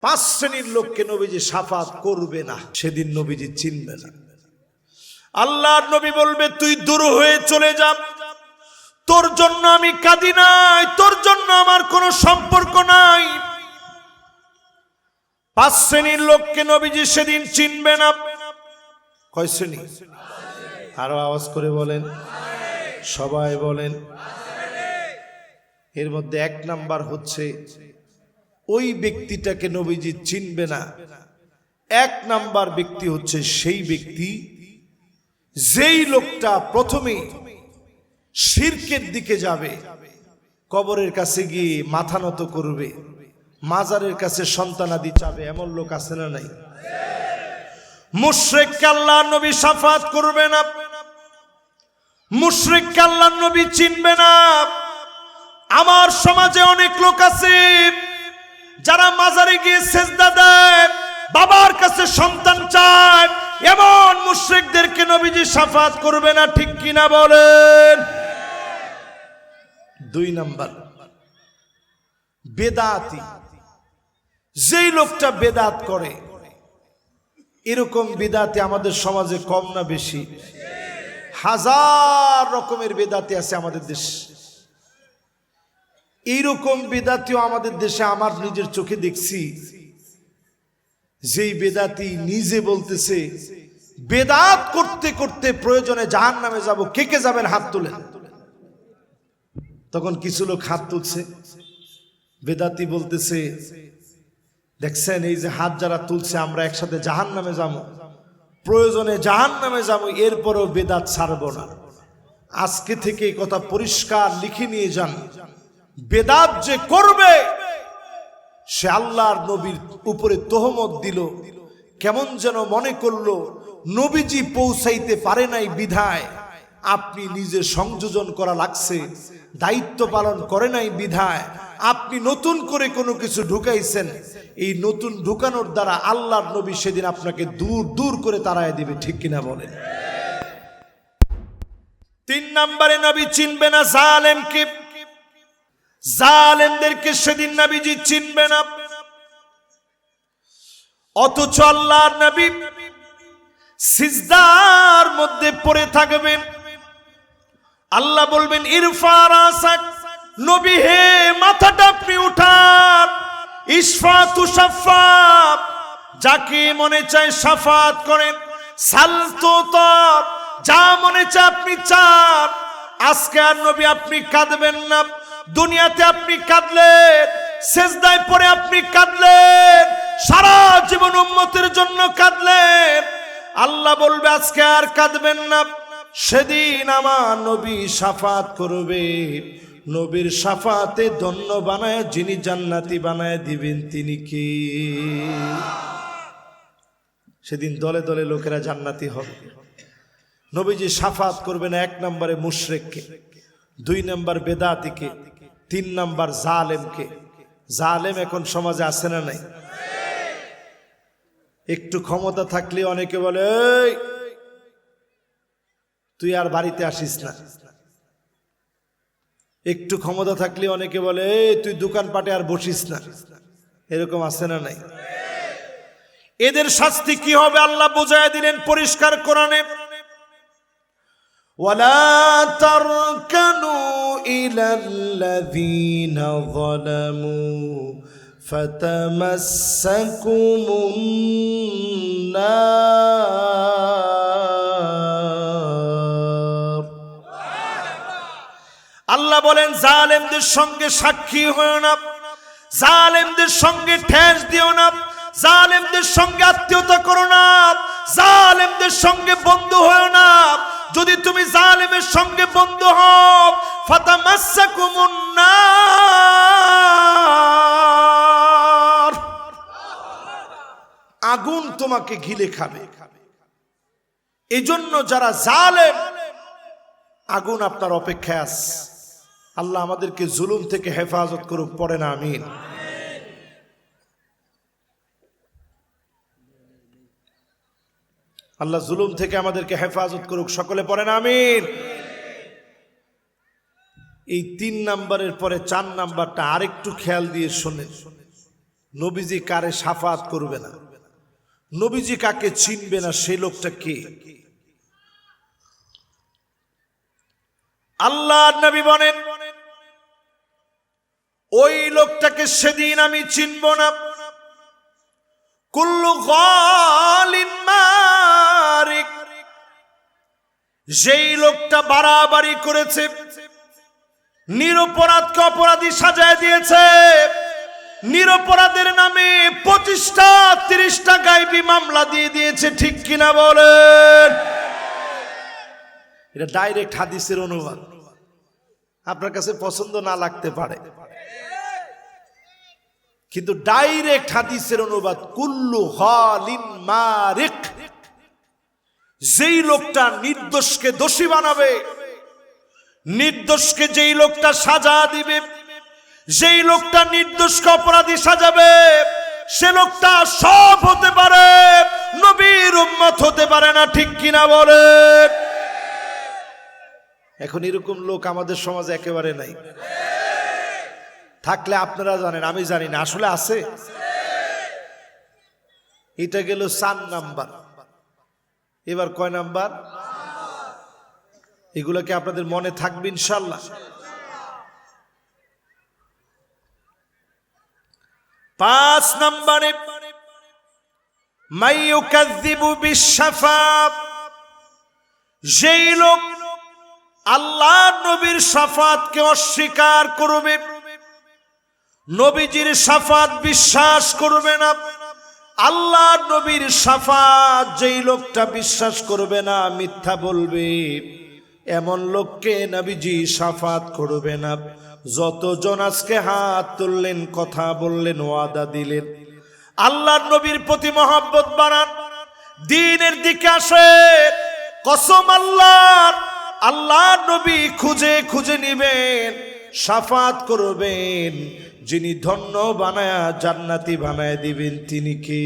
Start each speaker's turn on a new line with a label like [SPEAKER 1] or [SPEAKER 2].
[SPEAKER 1] পাঁচ শ্রেণীর লোককে নবীজি শাফাত করবে না, সেদিন নবীজি চিনবে না। আল্লাহর নবী বলবে, তুই দূর হয়ে চলে যা, তোর জন্য আমি কাঁদি নাই, তোর জন্য আমার কোনো সম্পর্ক নাই। পাঁচ শ্রেণীর লোককে নবীজি সেদিন চিনবে না। কয় শ্রেণী? আরো আওয়াজ করে বলেন, সবাই বলেন। এর মধ্যে এক নাম্বার হচ্ছে ওই ব্যক্তিটাকে নবীজি চিনবে না। এক নাম্বার ব্যক্তি হচ্ছে সেই ব্যক্তি যেই লোকটা প্রথমে শিরকের দিকে যাবে, কবরের কাছে গিয়ে মাথা নত করবে, মাজারের কাছে সন্তানাদি চাবে। এমন লোক আছে না নাই? মুশরিককে আল্লাহর নবী শাফাত করবে না, মুশরিককে আল্লাহর নবী চিনবে না। আমার সমাজে অনেক লোক আছে যারা মাজারে গিয়ে সেজদা দেয়, বাবার কাছে সন্তান চায়। এমন মুশরিকদেরকে নবীজি শাফাত করবে না, ঠিক কিনা বলেন? দুই নাম্বার, বেদাতি। যেই লোকটা বেদাত করে, এরকম বেদাতি আমাদের সমাজে কম না বেশি? হাজার রকমের বেদাতি আছে আমাদের দেশে। এইরকম বেদাতিও আমাদের দেশে আমার নিজের চোখে দেখছি। যেই বেদাতি নিজে বলতেছে বেদাত করতে করতে প্রয়োজনে জাহান্নামে যাব। কে কে যাবেন হাত তুলেন। তখন কিছু লোক হাত তুলছে। বেদাতি বলতেছে, দেখছেন এই যে হাত যারা তুলছে, আমরা একসাথে জাহান্নামে যাব, প্রয়োজনে জাহান্নামে যাব, এরপরও বেদাত ছাড়ব না। আজকে থেকে এই কথা পরিষ্কার লিখে নিয়ে যান, বেদাত যে করবে সে আল্লাহর নবীর উপরে তোহমত দিল। কেমন যেন মনে করলো নবীজি পৌঁছাইতে পারে নাই বিধায় আপনি নিজে সংযোজন করা লাগছে, দায়িত্ব পালন করে নাই বিধায় আপনি নতুন করে কোনো কিছু ঢুকাইছেন। এই নতুন ঢুকানোর দ্বারা আল্লাহর নবী সেদিন আপনাকে দূর দূর করে তাড়ায় দিবে, ঠিক কিনা বলেন? তিন নম্বরে নবী চিনবে না জালেমকে। জালেমদেরকে সেদিন নবীজি চিনবে না। অথচ আল্লাহর নবী সিজদার মধ্যে পড়ে থাকবেন। আল্লাহ বলবেন, ইরফা রাসাক, নবী হে মাথাটা আপনি উঠান। ইশফা তুশাফা, যাকে মনে চায় শাফাত করেন। সালতু তাব, যা মনে চায় আপনি চান। আজকে আর নবী আপনি কাঁদবেন না। দুনিয়াতে আপনি কাঁদলেন, সেজদায় পড়ে আপনি কাঁদলেন, সারা জীবন উম্মতের জন্য কাঁদলেন। আল্লাহ বলবে আজকে আর কাঁদবেন না। সেদিন আমার নবী শাফাত করবে। নবীর শাফাতে ধন্য বানায় যিনি জান্নাতি বানায় দিবেন তিনি কে? সেদিন দলে দলে লোকেরা জান্নাতি হবে। নবীজি শাফাত করবেন এক নম্বরে মুশরিককে, দুই নম্বর বেদাতিকে, তিন নম্বর জালেমকে। জালেম এখন সমাজে আছে না নাই? একটু ক্ষমতা থাকলে অনেকে বলে, এই তুই আর বাড়িতে আসিস না। একটু ক্ষমতা থাকলে অনেকে বলে, এই তুই দোকানপাটে আর বসিস না। এরকম আছে না নাই? এদের শাস্তি কি হবে আল্লাহ বোঝায় দিলেন পরিষ্কার কোরআনে, ওয়ালা তারকানু ইলাল্লাযীনা যালামু ফাতামাসসাকুমুন নার। আল্লাহ বলেন, জালেমদের সঙ্গে সাক্ষী হও না, জালেমদের সঙ্গে ঠেস দিও না, জালেমদের সঙ্গে আত্মীয়তা করো না, জালেমদের সঙ্গে বন্ধু হও না। যদি তুমি জালেমের সঙ্গে বন্ধু হও, ফাতামাসসাকুমুন নার, আগুন তোমাকে ঘিরে খাবে। এই জন্য যারা জালেম, আগুন আপনার অপেক্ষায় আছে। আল্লাহ আমাদেরকে জুলুম থেকে হেফাজত করুক, পড়ে না আমিন। আল্লাহ জুলুম থেকে আমাদেরকে হেফাজত করুক, সকলে পড়েন আমিন। এই তিন নাম্বারের পরে চার নাম্বারটা আরেকটু খেয়াল দিয়ে শোনেন। নবীজি কারে শাফাত করবে না, নবীজি কাকে চিনবে না, সেই লোকটা কে? আল্লাহর নবী বলেন ওই লোকটাকে সেদিন আমি চিনব না। কুল্লু গালিন মারিক, যেই লোকটা বাড়াবাড়ি করেছে, নিরপরাধকে অপরাধী সাজায় দিয়েছে, নিরপরাধের নামে 25টা 30টা গায়েবী মামলা দিয়ে দিয়েছে, ঠিক কিনা বলেন? এটা ডাইরেক্ট হাদিসের অনুবাদ, আপনার কাছে পছন্দ না লাগতে পারে, কিন্তু ডাইরেক্ট হাদিসের অনুবাদ কুল্লু গালিন মারিক, যেই লোকটা নির্দোষকে দোষী বানাবে, নির্দোষকে যেই লোকটা সাজা দিবে, যেই লোকটা নির্দোষকে অপরাধী সাজাবে, সে লোকটা সব হতে পারে, নবীর উম্মত হতে পারে না, ঠিক কিনা বলে? এখন এরকম লোক আমাদের সমাজে একেবারে নাই। থাকলে আপনারা জানেন, আমি জানি না, আসলে আছে। এটা গেল 4 নাম্বার। এবার কয় নাম্বার? এগুলো কি আপনাদের মনে থাকবে ইনশাআল্লাহ? 5 নম্বরে মাইয়ুকাযযিবু বিশ-শাফাআত, যেই লোক আল্লাহর নবীর শাফাতকে অস্বীকার করবে, নবীজির শাফাত বিশ্বাস করবে না, আল্লাহর নবীর শাফাত যেই লোকটা বিশ্বাস করবে না, মিথ্যা বলবে, এমন লোককে নবীজি শাফাত করবে না। যতজন আজকে হাত তুললেন, কথা বললেন, ওয়াদা দিলেন, আল্লাহর নবীর প্রতি মহব্বত বাড়ান, দ্বীনের দিকে আসেন, কসম আল্লাহর, আল্লাহর নবী খুঁজে খুঁজে নিবেন, শাফাত করবেন, যিনি ধন্য বানায়া জান্নাতি বানায় দিবেন তিনি কে?